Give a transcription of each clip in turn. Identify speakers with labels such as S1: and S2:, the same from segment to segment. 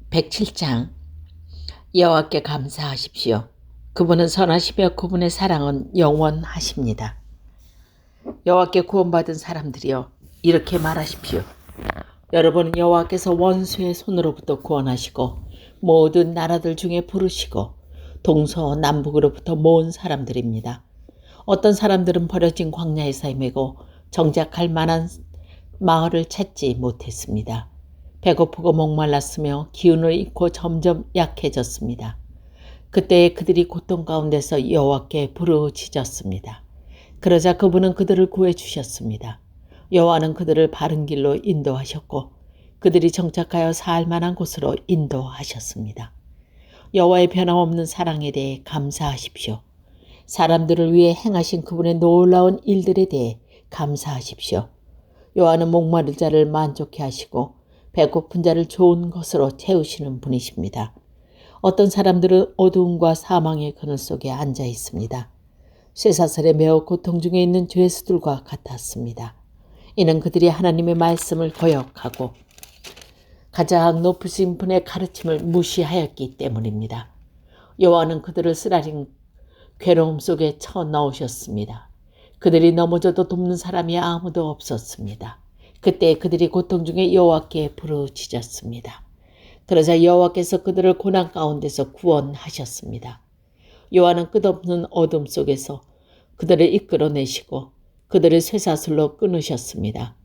S1: 107장 여호와께 감사하십시오. 그분은 선하시며 그분의 사랑은 영원하십니다. 여호와께 구원받은 사람들이여 이렇게 말하십시오. 여러분은 여호와께서 원수의 손으로부터 구원하시고 모든 나라들 중에 부르시고 동서남북으로부터 모은 사람들입니다. 어떤 사람들은 버려진 광야에서 헤매고 정착할 만한 마을을 찾지 못했습니다. 배고프고 목말랐으며 기운을 잃고 점점 약해졌습니다. 그때 그들이 고통 가운데서 여호와께 부르짖었습니다. 그러자 그분은 그들을 구해주셨습니다. 여호와는 그들을 바른 길로 인도하셨고 그들이 정착하여 살 만한 곳으로 인도하셨습니다. 여호와의 변함없는 사랑에 대해 감사하십시오. 사람들을 위해 행하신 그분의 놀라운 일들에 대해 감사하십시오. 여호와는 목마른 자를 만족해 하시고 배고픈 자를 좋은 것으로 채우시는 분이십니다. 어떤 사람들은 어두움과 사망의 그늘 속에 앉아 있습니다. 쇠사슬에 매어 고통 중에 있는 죄수들과 같았습니다. 이는 그들이 하나님의 말씀을 거역하고 가장 높으신 분의 가르침을 무시하였기 때문입니다. 여호와는 그들을 쓰라린 괴로움 속에 쳐넣으셨습니다. 그들이 넘어져도 돕는 사람이 아무도 없었습니다. 그때 그들이 고통 중에 여호와께 부르짖었습니다. 그러자 여호와께서 그들을 고난 가운데서 구원하셨습니다. 여호와는 끝없는 어둠 속에서 그들을 이끌어내시고 그들을 쇠사슬로 끊으셨습니다.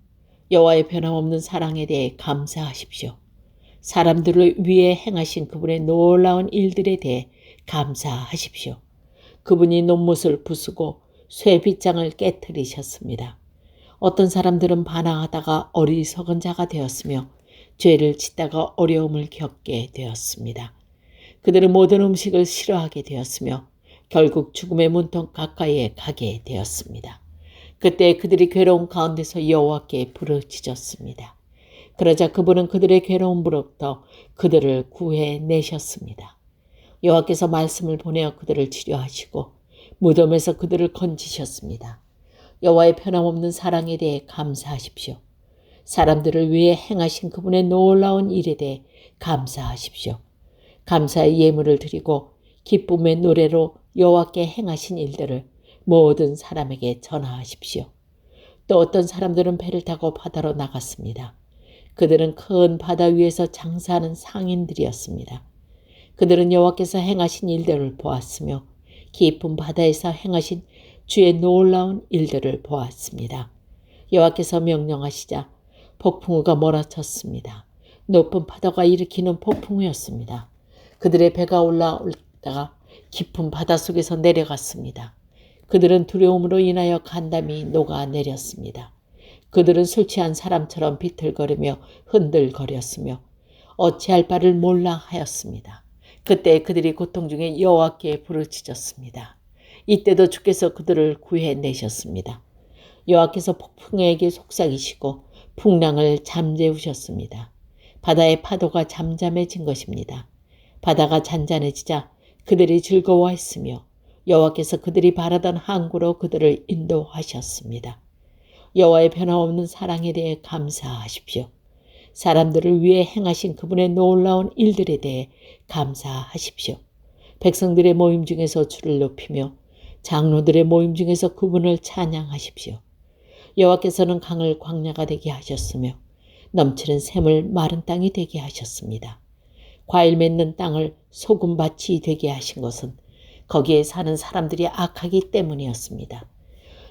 S1: 여호와의 변함없는 사랑에 대해 감사하십시오. 사람들을 위해 행하신 그분의 놀라운 일들에 대해 감사하십시오. 그분이 논못을 부수고 쇠 빗장을 깨뜨리셨습니다. 어떤 사람들은 반항하다가 어리석은 자가 되었으며 죄를 짓다가 어려움을 겪게 되었습니다. 그들은 모든 음식을 싫어하게 되었으며 결국 죽음의 문턱 가까이에 가게 되었습니다. 그때 그들이 괴로운 가운데서 여호와께 부르짖었습니다. 그러자 그분은 그들의 괴로움으로부터 그들을 구해내셨습니다. 여호와께서 말씀을 보내어 그들을 치료하시고 무덤에서 그들을 건지셨습니다. 여호와의 변함없는 사랑에 대해 감사하십시오. 사람들을 위해 행하신 그분의 놀라운 일에 대해 감사하십시오. 감사의 예물을 드리고 기쁨의 노래로 여호와께 행하신 일들을 모든 사람에게 전하십시오. 또 어떤 사람들은 배를 타고 바다로 나갔습니다. 그들은 큰 바다 위에서 장사하는 상인들이었습니다. 그들은 여호와께서 행하신 일들을 보았으며 깊은 바다에서 행하신 주의 놀라운 일들을 보았습니다. 여호와께서 명령하시자 폭풍우가 몰아쳤습니다. 높은 파도가 일으키는 폭풍우였습니다. 그들의 배가 올라다가 깊은 바다 속에서 내려갔습니다. 그들은 두려움으로 인하여 간담이 녹아내렸습니다. 그들은 술 취한 사람처럼 비틀거리며 흔들거렸으며 어찌할 바를 몰라 하였습니다. 그때 그들이 고통 중에 여호와께 부르짖었습니다. 이때도 주께서 그들을 구해내셨습니다. 여호와께서 폭풍에게 속삭이시고 풍랑을 잠재우셨습니다. 바다의 파도가 잠잠해진 것입니다. 바다가 잔잔해지자 그들이 즐거워했으며 여호와께서 그들이 바라던 항구로 그들을 인도하셨습니다. 여호와의 변함없는 사랑에 대해 감사하십시오. 사람들을 위해 행하신 그분의 놀라운 일들에 대해 감사하십시오. 백성들의 모임 중에서 주를 높이며 장로들의 모임 중에서 그분을 찬양하십시오. 여호와께서는 강을 광야가 되게 하셨으며 넘치는 샘을 마른 땅이 되게 하셨습니다. 과일 맺는 땅을 소금밭이 되게 하신 것은 거기에 사는 사람들이 악하기 때문이었습니다.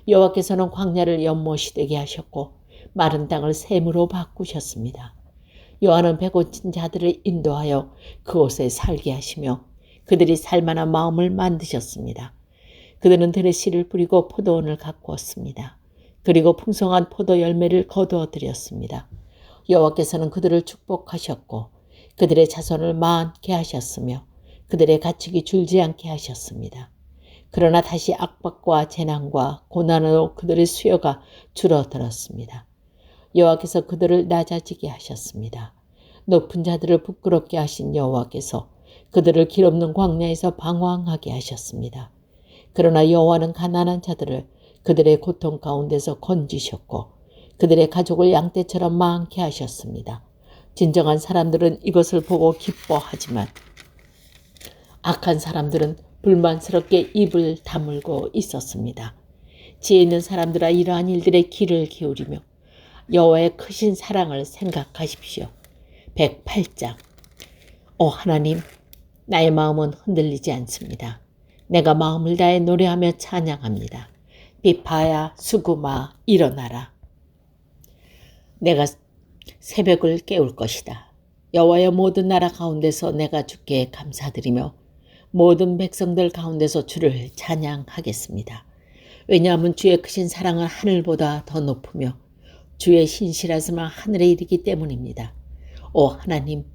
S1: 여호와께서는 광야를 연못이 되게 하셨고 마른 땅을 샘으로 바꾸셨습니다. 여호와는 배고픈 자들을 인도하여 그곳에 살게 하시며 그들이 살만한 마음을 만드셨습니다. 그들은 들에 씨를 뿌리고 포도원을 가꾸었습니다. 그리고 풍성한 포도 열매를 거두어 드렸습니다. 여호와께서는 그들을 축복하셨고 그들의 자손을 많게 하셨으며 그들의 가축이 줄지 않게 하셨습니다. 그러나 다시 악박과 재난과 고난으로 그들의 수요가 줄어들었습니다. 여호와께서 그들을 낮아지게 하셨습니다. 높은 자들을 부끄럽게 하신 여호와께서 그들을 길 없는 광야에서 방황하게 하셨습니다. 그러나 여호와는 가난한 자들을 그들의 고통 가운데서 건지셨고 그들의 가족을 양떼처럼 많게 하셨습니다. 진정한 사람들은 이것을 보고 기뻐하지만 악한 사람들은 불만스럽게 입을 다물고 있었습니다. 지혜 있는 사람들아 이러한 일들의 귀를 기울이며 여호와의 크신 사랑을 생각하십시오. 108장. 오 하나님, 나의 마음은 흔들리지 않습니다. 내가 마음을 다해 노래하며 찬양합니다. 비파야 수구마 일어나라. 내가 새벽을 깨울 것이다. 여호와여 모든 나라 가운데서 내가 주께 감사드리며 모든 백성들 가운데서 주를 찬양하겠습니다. 왜냐하면 주의 크신 사랑은 하늘보다 더 높으며 주의 신실하심은 하늘에 이르기 때문입니다. 오 하나님,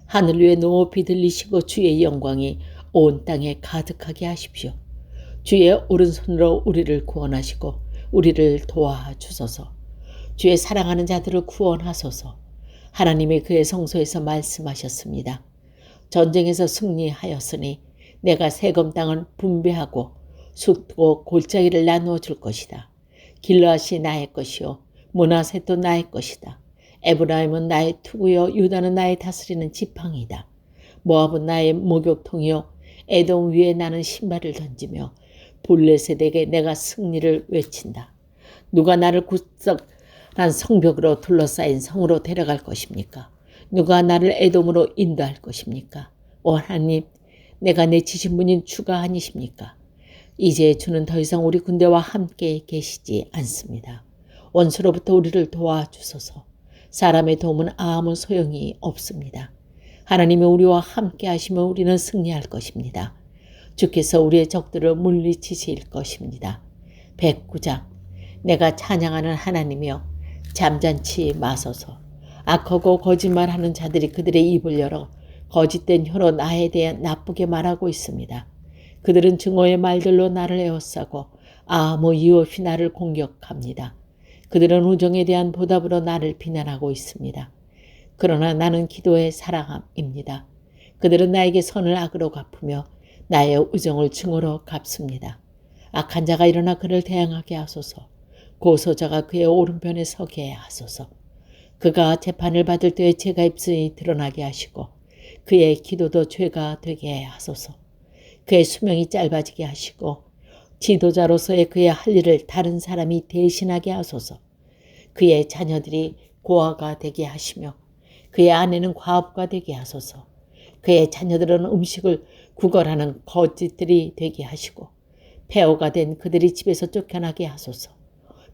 S1: 하늘 위에 높이 들리시고 주의 영광이 온 땅에 가득하게 하십시오. 주의 오른손으로 우리를 구원하시고 우리를 도와주소서. 주의 사랑하는 자들을 구원하소서. 하나님이 그의 성소에서 말씀하셨습니다. 전쟁에서 승리하였으니 내가 세금 땅을 분배하고 숲고 골짜기를 나누어 줄 것이다. 길르앗이 나의 것이요 므낫셋도 나의 것이다. 에브라임은 나의 투구요 유다는 나의 다스리는 지팡이다. 모압은 나의 목욕통이요 에돔 위에 나는 신발을 던지며 블레셋에게 내가 승리를 외친다. 누가 나를 구석한 성벽으로 둘러싸인 성으로 데려갈 것입니까? 누가 나를 에돔으로 인도할 것입니까? 오 하나님, 내가 내치신 분인 주가 아니십니까? 이제 주는 더 이상 우리 군대와 함께 계시지 않습니다. 원수로부터 우리를 도와주소서. 사람의 도움은 아무 소용이 없습니다. 하나님이 우리와 함께 하시면 우리는 승리할 것입니다. 주께서 우리의 적들을 물리치실 것입니다. 109장. 내가 찬양하는 하나님이여 잠잠치 마소서. 악하고 거짓말하는 자들이 그들의 입을 열어 거짓된 혀로 나에 대해 나쁘게 말하고 있습니다. 그들은 증오의 말들로 나를 에워싸고 아무 이유 없이 나를 공격합니다. 그들은 우정에 대한 보답으로 나를 비난하고 있습니다. 그러나 나는 기도의 사랑함입니다. 그들은 나에게 선을 악으로 갚으며 나의 우정을 증오로 갚습니다. 악한 자가 일어나 그를 대항하게 하소서. 고소자가 그의 오른편에 서게 하소서. 그가 재판을 받을 때에 죄가 입술이 드러나게 하시고 그의 기도도 죄가 되게 하소서. 그의 수명이 짧아지게 하시고 지도자로서의 그의 할 일을 다른 사람이 대신하게 하소서. 그의 자녀들이 고아가 되게 하시며 그의 아내는 과업가 되게 하소서. 그의 자녀들은 음식을 구걸하는 거짓들이 되게 하시고 폐허가 된 그들이 집에서 쫓겨나게 하소서.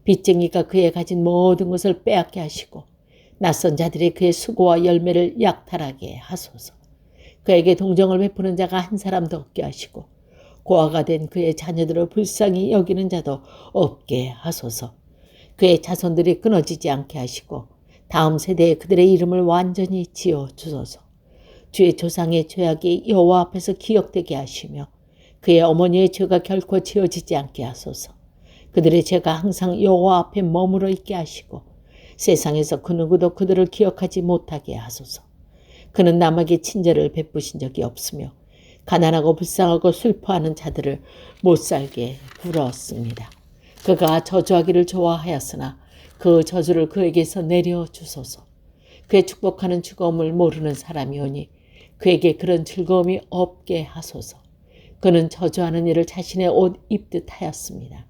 S1: 빚쟁이가 그의 가진 모든 것을 빼앗게 하시고 낯선 자들이 그의 수고와 열매를 약탈하게 하소서. 그에게 동정을 베푸는 자가 한 사람도 없게 하시고 고아가 된 그의 자녀들을 불쌍히 여기는 자도 없게 하소서. 그의 자손들이 끊어지지 않게 하시고 다음 세대에 그들의 이름을 완전히 지어주소서. 주의 조상의 죄악이 여호와 앞에서 기억되게 하시며 그의 어머니의 죄가 결코 지어지지 않게 하소서. 그들의 죄가 항상 여호와 앞에 머물러 있게 하시고 세상에서 그 누구도 그들을 기억하지 못하게 하소서. 그는 남에게 친절을 베푸신 적이 없으며 가난하고 불쌍하고 슬퍼하는 자들을 못살게 굴었습니다. 그가 저주하기를 좋아하였으나 그 저주를 그에게서 내려주소서. 그의 축복하는 즐거움을 모르는 사람이오니 그에게 그런 즐거움이 없게 하소서. 그는 저주하는 일을 자신의 옷 입듯 하였습니다.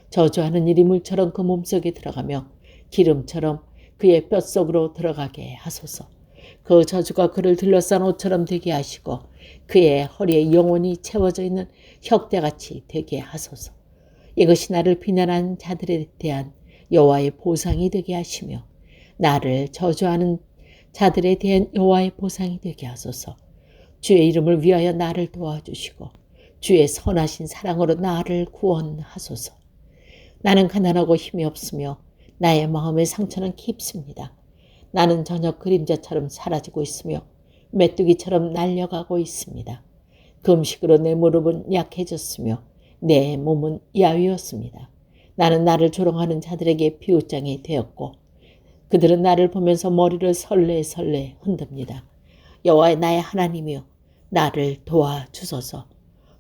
S1: 저주하는 일이 물처럼 그 몸속에 들어가며 기름처럼 그의 뼛속으로 들어가게 하소서. 그 저주가 그를 둘러싼 옷처럼 되게 하시고 그의 허리에 영원히 채워져 있는 혁대같이 되게 하소서. 이것이 나를 비난하는 자들에 대한 여호와의 보상이 되게 하시며 나를 저주하는 자들에 대한 여호와의 보상이 되게 하소서. 주의 이름을 위하여 나를 도와주시고 주의 선하신 사랑으로 나를 구원하소서. 나는 가난하고 힘이 없으며 나의 마음의 상처는 깊습니다. 나는 저녁 그림자처럼 사라지고 있으며 메뚜기처럼 날려가고 있습니다. 금식으로 내 무릎은 약해졌으며 내 몸은 야위었습니다. 나는 나를 조롱하는 자들에게 비웃장이 되었고 그들은 나를 보면서 머리를 설레설레 흔듭니다. 여호와 나의 하나님이여 나를 도와주소서.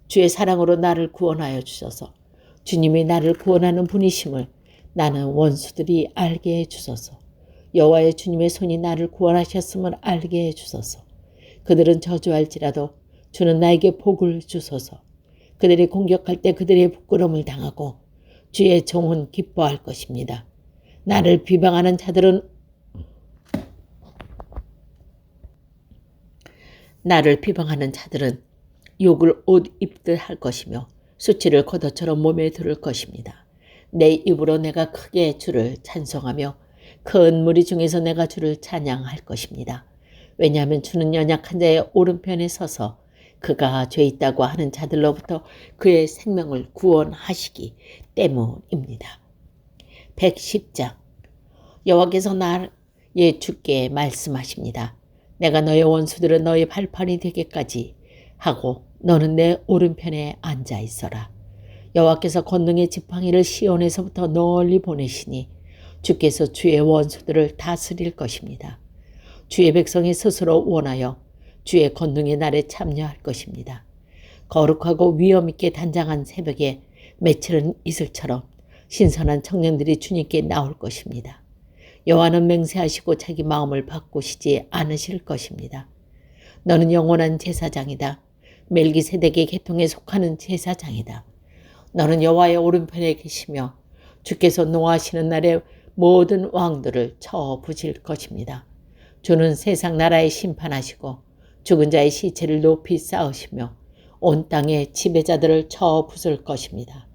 S1: 주의 사랑으로 나를 구원하여 주소서. 주님이 나를 구원하는 분이심을 나는 원수들이 알게 해주소서. 여호와의 주님의 손이 나를 구원하셨음을 알게 해주소서. 그들은 저주할지라도 주는 나에게 복을 주소서. 그들이 공격할 때 그들의 부끄러움을 당하고 주의 종은 기뻐할 것입니다. 나를 비방하는 자들은 욕을 옷 입듯 할 것이며 수치를 겉옷처럼 몸에 두를 것입니다. 내 입으로 내가 크게 주를 찬송하며 큰 무리 중에서 내가 주를 찬양할 것입니다. 왜냐하면 주는 연약한 자의 오른편에 서서 그가 죄 있다고 하는 자들로부터 그의 생명을 구원하시기 때문입니다. 110장 여호와께서 나의 주께 말씀하십니다. 내가 너의 원수들은 너의 발판이 되기까지 하고 너는 내 오른편에 앉아 있어라. 여호와께서 권능의 지팡이를 시온에서부터 널리 보내시니 주께서 주의 원수들을 다스릴 것입니다. 주의 백성이 스스로 원하여 주의 권능의 날에 참여할 것입니다. 거룩하고 위엄 있게 단장한 새벽에 맺히는 이슬처럼 신선한 청년들이 주님께 나올 것입니다. 여호와는 맹세하시고 자기 마음을 바꾸시지 않으실 것입니다. 너는 영원한 제사장이다. 멜기세덱의 계통에 속하는 제사장이다. 너는 여호와의 오른편에 계시며 주께서 노하시는 날에 모든 왕들을 쳐 부실 것입니다. 주는 세상 나라에 심판하시고 죽은 자의 시체를 높이 쌓으시며 온 땅의 지배자들을 쳐 부술 것입니다.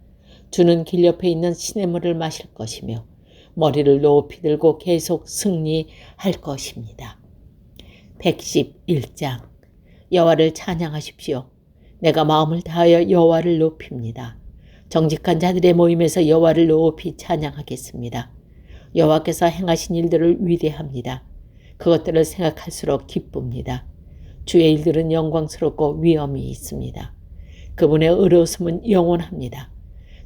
S1: 주는 길 옆에 있는 시냇물을 마실 것이며 머리를 높이 들고 계속 승리할 것입니다. 111장 여호와를 찬양하십시오. 내가 마음을 다하여 여호와를 높입니다. 정직한 자들의 모임에서 여호와를 높이 찬양하겠습니다. 여호와께서 행하신 일들을 위대합니다. 그것들을 생각할수록 기쁩니다. 주의 일들은 영광스럽고 위엄이 있습니다. 그분의 의로우심은 영원합니다.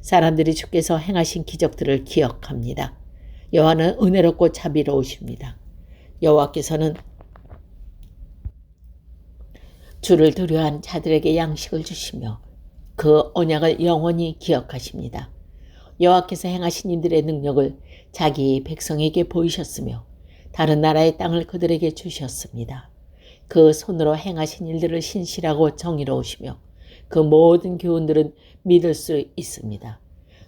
S1: 사람들이 주께서 행하신 기적들을 기억합니다. 여호와는 은혜롭고 자비로우십니다. 여호와께서는 주를 두려워한 자들에게 양식을 주시며 그 언약을 영원히 기억하십니다. 여호와께서 행하신 이들의 능력을 자기 백성에게 보이셨으며 다른 나라의 땅을 그들에게 주셨습니다. 그 손으로 행하신 일들을 신실하고 정의로우시며 그 모든 교훈들은 믿을 수 있습니다.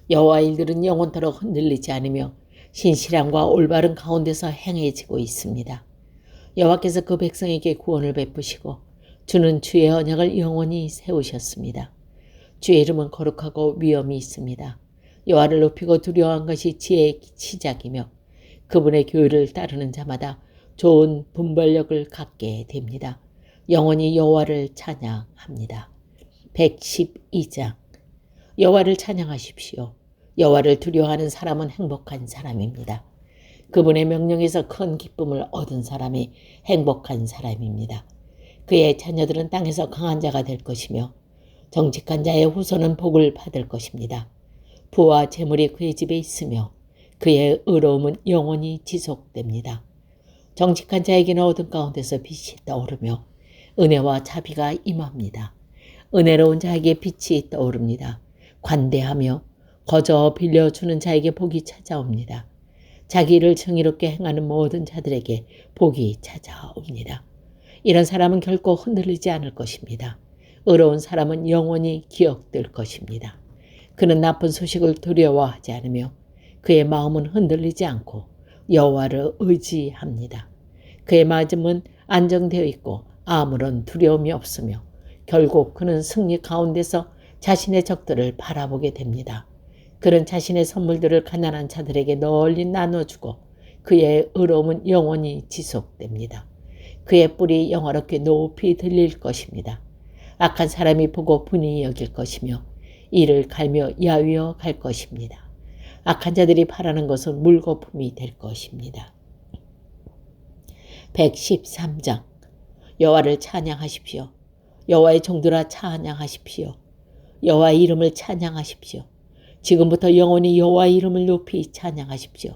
S1: 여호와의 일들은 영원토록 흔들리지 않으며 신실함과 올바른 가운데서 행해지고 있습니다. 여호와께서 그 백성에게 구원을 베푸시고 주는 주의 언약을 영원히 세우셨습니다. 주의 이름은 거룩하고 위엄이 있습니다. 여호와를 높이고 두려워한 것이 지혜의 시작이며 그분의 교율을 따르는 자마다 좋은 분별력을 갖게 됩니다. 영원히 여호와를 찬양합니다. 112장 여호와를 찬양하십시오. 여호와를 두려워하는 사람은 행복한 사람입니다. 그분의 명령에서 큰 기쁨을 얻은 사람이 행복한 사람입니다. 그의 자녀들은 땅에서 강한 자가 될 것이며 정직한 자의 후손은 복을 받을 것입니다. 부와 재물이 그의 집에 있으며 그의 의로움은 영원히 지속됩니다. 정직한 자에게는 어둠 가운데서 빛이 떠오르며 은혜와 자비가 임합니다. 은혜로운 자에게 빛이 떠오릅니다. 관대하며 거저 빌려주는 자에게 복이 찾아옵니다. 자기 일을 정의롭게 행하는 모든 자들에게 복이 찾아옵니다. 이런 사람은 결코 흔들리지 않을 것입니다. 의로운 사람은 영원히 기억될 것입니다. 그는 나쁜 소식을 두려워하지 않으며 그의 마음은 흔들리지 않고 여호와를 의지합니다. 그의 마음은 안정되어 있고 아무런 두려움이 없으며 결국 그는 승리 가운데서 자신의 적들을 바라보게 됩니다. 그는 자신의 선물들을 가난한 자들에게 널리 나눠주고 그의 의로움은 영원히 지속됩니다. 그의 뿔이 영화롭게 높이 들릴 것입니다. 악한 사람이 보고 분이 여길 것이며 이를 갈며 야위어 갈 것입니다. 악한 자들이 바라는 것은 물거품이 될 것입니다. 113장 여호와를 찬양하십시오. 여호와의 종들아 찬양하십시오. 여호와의 이름을 찬양하십시오. 지금부터 영원히 여호와의 이름을 높이 찬양하십시오.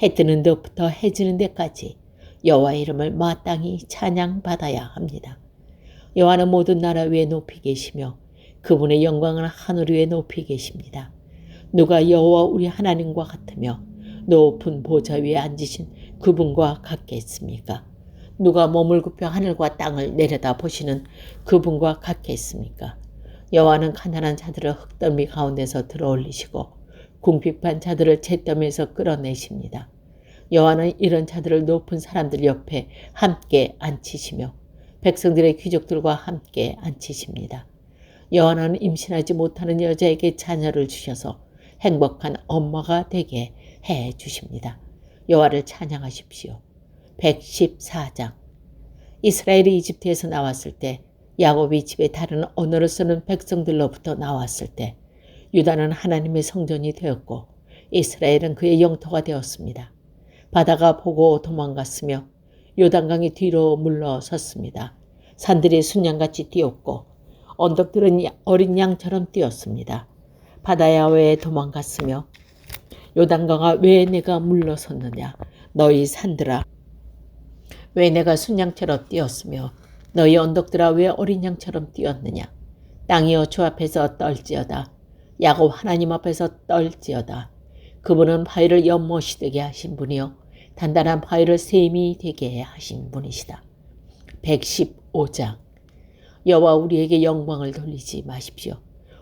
S1: 해 뜨는 데부터 해 지는 데까지 여호와의 이름을 마땅히 찬양받아야 합니다. 여호와는 모든 나라 위에 높이 계시며 그분의 영광은 하늘 위에 높이 계십니다. 누가 여호와 우리 하나님과 같으며 높은 보좌 위에 앉으신 그분과 같겠습니까? 누가 몸을 굽혀 하늘과 땅을 내려다 보시는 그분과 같겠습니까? 여호와는 가난한 자들을 흙더미 가운데서 들어올리시고 궁핍한 자들을 잿더미에서 끌어내십니다. 여호와는 이런 자들을 높은 사람들 옆에 함께 앉히시며 백성들의 귀족들과 함께 앉히십니다. 여호와는 임신하지 못하는 여자에게 자녀를 주셔서 행복한 엄마가 되게 해 주십니다. 여호와를 찬양하십시오. 114장. 이스라엘이 이집트에서 나왔을 때, 야곱이 집에 다른 언어를 쓰는 백성들로부터 나왔을 때, 유다는 하나님의 성전이 되었고 이스라엘은 그의 영토가 되었습니다. 바다가 보고 도망갔으며 요단강이 뒤로 물러섰습니다. 산들이 순양같이 뛰었고 언덕들은 어린 양처럼 뛰었습니다. 바다야 왜 도망갔으며 요단강아 왜 내가 물러섰느냐. 너희 산들아 왜 내가 순양처럼 뛰었으며 너희 언덕들아 왜 어린 양처럼 뛰었느냐. 땅이여 주 앞에서 떨지어다. 야곱 하나님 앞에서 떨지어다. 그분은 바위를 연못이 되게 하신 분이요 단단한 바위를 샘이 되게 하신 분이시다. 115장. 여호와 우리에게 영광을 돌리지 마십시오.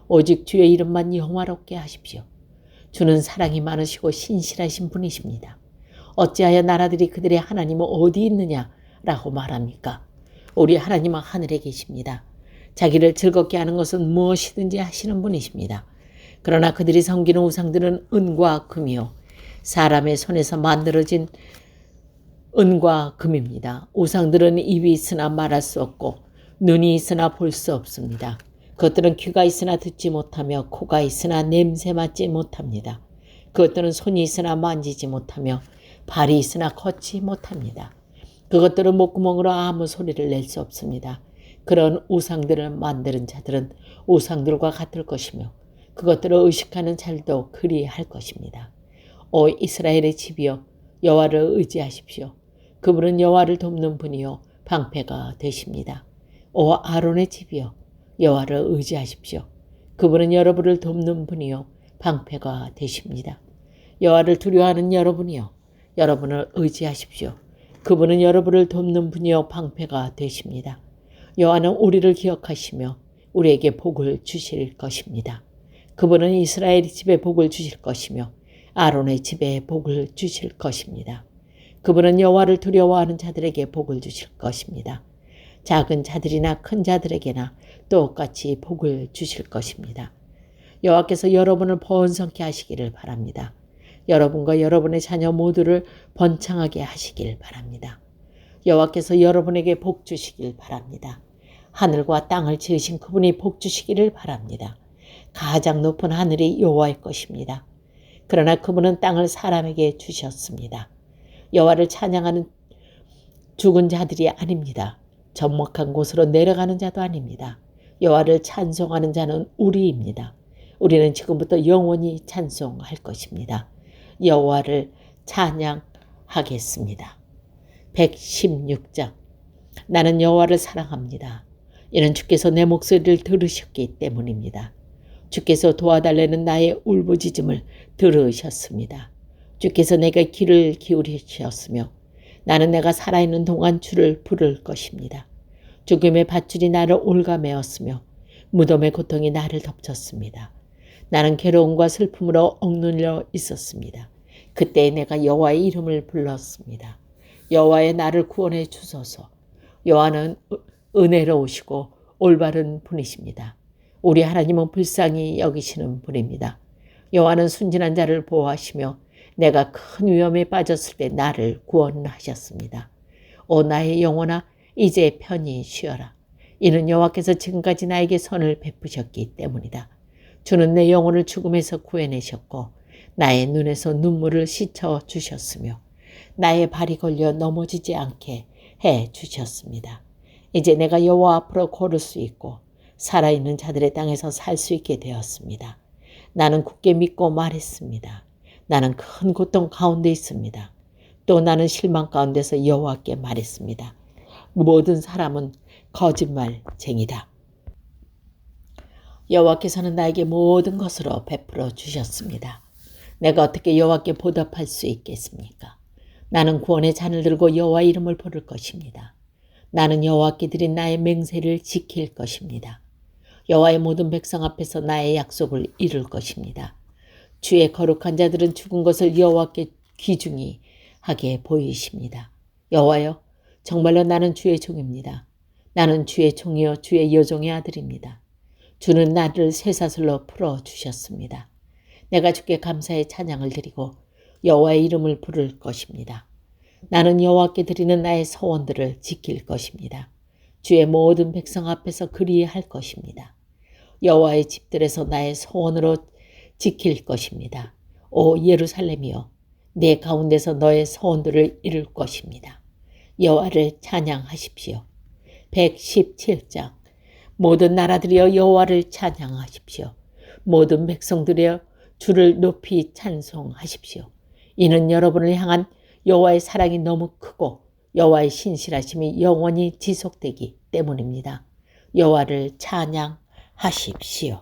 S1: 오직 주의 이름만 영화롭게 하십시오. 주는 사랑이 많으시고 신실하신 분이십니다. 어찌하여 나라들이 그들의 하나님은 어디 있느냐라고 말합니까? 우리 하나님은 하늘에 계십니다. 자기를 즐겁게 하는 것은 무엇이든지 하시는 분이십니다. 그러나 그들이 섬기는 우상들은 은과 금이요 사람의 손에서 만들어진 은과 금입니다. 우상들은 입이 있으나 말할 수 없고 눈이 있으나 볼 수 없습니다. 그것들은 귀가 있으나 듣지 못하며 코가 있으나 냄새 맡지 못합니다. 그것들은 손이 있으나 만지지 못하며 발이 있으나 걷지 못합니다. 그것들은 목구멍으로 아무 소리를 낼 수 없습니다. 그런 우상들을 만드는 자들은 우상들과 같을 것이며 그것들을 의식하는 자들도 그리할 것입니다. 오 이스라엘의 집이여 여호와를 의지하십시오. 그분은 여호와를 돕는 분이요 방패가 되십니다. 오 아론의 집이여 여호와를 의지하십시오. 그분은 여러분을 돕는 분이요 방패가 되십니다. 여호와를 두려워하는 여러분이요 여러분을 의지하십시오. 그분은 여러분을 돕는 분이요 방패가 되십니다. 여호와는 우리를 기억하시며 우리에게 복을 주실 것입니다. 그분은 이스라엘 집에 복을 주실 것이며 아론의 집에 복을 주실 것입니다. 그분은 여호와를 두려워하는 자들에게 복을 주실 것입니다. 작은 자들이나 큰 자들에게나 똑같이 복을 주실 것입니다. 여호와께서 여러분을 번성케 하시기를 바랍니다. 여러분과 여러분의 자녀 모두를 번창하게 하시길 바랍니다. 여호와께서 여러분에게 복 주시길 바랍니다. 하늘과 땅을 지으신 그분이 복 주시기를 바랍니다. 가장 높은 하늘이 여호와의 것입니다. 그러나 그분은 땅을 사람에게 주셨습니다. 여호와를 찬양하는 죽은 자들이 아닙니다. 적막한 곳으로 내려가는 자도 아닙니다. 여호와를 찬송하는 자는 우리입니다. 우리는 지금부터 영원히 찬송할 것입니다. 여호와를 찬양하겠습니다. 116장. 나는 여호와를 사랑합니다. 이는 주께서 내 목소리를 들으셨기 때문입니다. 주께서 도와달라는 나의 울부짖음을 들으셨습니다. 주께서 내게 귀를 기울이셨으며 나는 내가 살아있는 동안 주를 부를 것입니다. 죽음의 밧줄이 나를 올가매었으며 무덤의 고통이 나를 덮쳤습니다. 나는 괴로움과 슬픔으로 억눌려 있었습니다. 그때 내가 여호와의 이름을 불렀습니다. 여호와의 나를 구원해 주소서. 여호와는 은혜로우시고 올바른 분이십니다. 우리 하나님은 불쌍히 여기시는 분입니다. 여호와는 순진한 자를 보호하시며 내가 큰 위험에 빠졌을 때 나를 구원하셨습니다. 오 나의 영혼아 이제 편히 쉬어라. 이는 여호와께서 지금까지 나에게 선을 베푸셨기 때문이다. 주는 내 영혼을 죽음에서 구해내셨고 나의 눈에서 눈물을 씻어 주셨으며 나의 발이 걸려 넘어지지 않게 해 주셨습니다. 이제 내가 여호와 앞으로 걸을 수 있고 살아있는 자들의 땅에서 살 수 있게 되었습니다. 나는 굳게 믿고 말했습니다. 나는 큰 고통 가운데 있습니다. 또 나는 실망 가운데서 여호와께 말했습니다. 모든 사람은 거짓말쟁이다. 여호와께서는 나에게 모든 것으로 베풀어 주셨습니다. 내가 어떻게 여호와께 보답할 수 있겠습니까? 나는 구원의 잔을 들고 여호와 이름을 부를 것입니다. 나는 여호와께 드린 나의 맹세를 지킬 것입니다. 여호와의 모든 백성 앞에서 나의 약속을 이룰 것입니다. 주의 거룩한 자들은 죽은 것을 여호와께 귀중히 하게 보이십니다. 여호와여, 정말로 나는 주의 종입니다. 나는 주의 종이요 주의 여종의 아들입니다. 주는 나를 쇠사슬로 풀어주셨습니다. 내가 주께 감사의 찬양을 드리고 여호와의 이름을 부를 것입니다. 나는 여호와께 드리는 나의 서원들을 지킬 것입니다. 주의 모든 백성 앞에서 그리할 것입니다. 여호와의 집들에서 나의 소원으로 지킬 것입니다. 오 예루살렘이여, 내 가운데서 너의 소원들을 이룰 것입니다. 여호와를 찬양하십시오. 117장. 모든 나라들이여 여호와를 찬양하십시오. 모든 백성들이여 주를 높이 찬송하십시오. 이는 여러분을 향한 여호와의 사랑이 너무 크고 여호와의 신실하심이 영원히 지속되기 때문입니다. 여호와를 찬양하십시오.